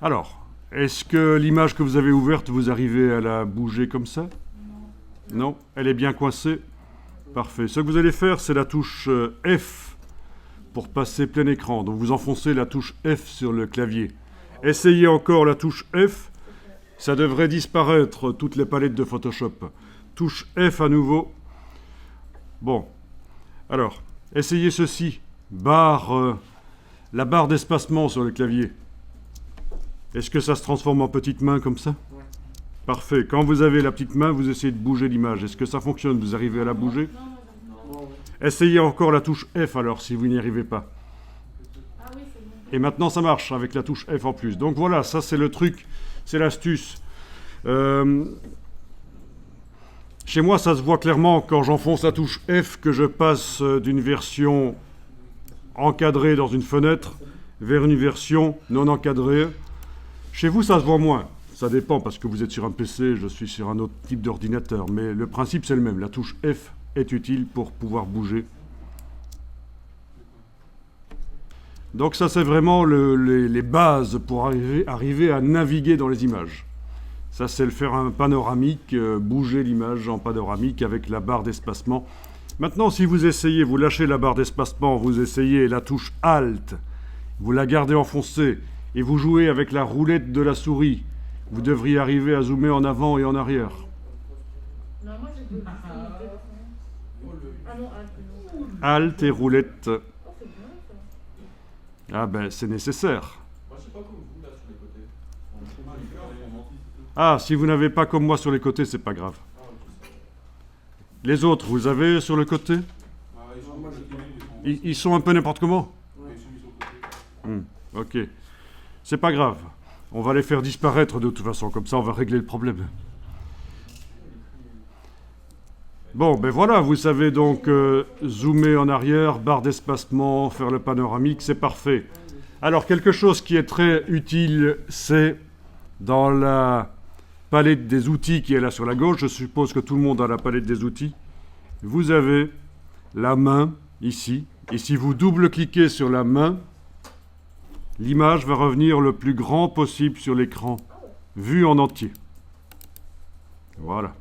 Alors, est-ce que l'image que vous avez ouverte, vous arrivez à la bouger comme ça? Non, elle est bien coincée. Parfait. Ce que vous allez faire, c'est la touche F pour passer plein écran. Donc vous enfoncez la touche F sur le clavier. Essayez encore la touche F. Ça devrait disparaître toutes les palettes de Photoshop. Touche F à nouveau. Bon. Alors, essayez ceci. La barre d'espacement sur le clavier. Est-ce que ça se transforme en petite main comme ça? Ouais. Parfait. Quand vous avez la petite main, vous essayez de bouger l'image. Est-ce que ça fonctionne? Vous arrivez à la bouger? Non. Essayez encore la touche F alors, si vous n'y arrivez pas. Ah oui, c'est bon. Et maintenant, ça marche avec la touche F en plus. Donc voilà, ça c'est le truc, c'est l'astuce. Chez moi, ça se voit clairement quand j'enfonce la touche F que je passe d'une version encadrée dans une fenêtre vers une version non encadrée. Chez vous, ça se voit moins. Ça dépend parce que vous êtes sur un PC, je suis sur un autre type d'ordinateur. Mais le principe, c'est le même. La touche F est utile pour pouvoir bouger. Donc ça, c'est vraiment les bases pour arriver à naviguer dans les images. Ça, c'est le faire un panoramique, bouger l'image en panoramique avec la barre d'espacement. Maintenant, si vous essayez, vous lâchez la barre d'espacement, vous essayez la touche Alt, vous la gardez enfoncée et vous jouez avec la roulette de la souris, vous devriez arriver à zoomer en avant et en arrière. Non, moi j'ai deux. Ah non, ah, non. Alt et roulette. Oh, c'est bien ça. Ah ben, c'est nécessaire. Moi, je sais pas comme vous, là, sur les côtés. Ah, si vous n'avez pas comme moi sur les côtés, c'est pas grave. Les autres, vous avez sur le côté? Ils sont un peu n'importe comment? Ok. C'est pas grave. On va les faire disparaître de toute façon, comme ça on va régler le problème. Bon, ben voilà, vous savez donc zoomer en arrière, barre d'espacement, faire le panoramique, c'est parfait. Alors, quelque chose qui est très utile, c'est dans la palette des outils qui est là sur la gauche. Je suppose que tout le monde a la palette des outils. Vous avez la main ici. Et si vous double-cliquez sur la main, l'image va revenir le plus grand possible sur l'écran, vue en entier. Voilà.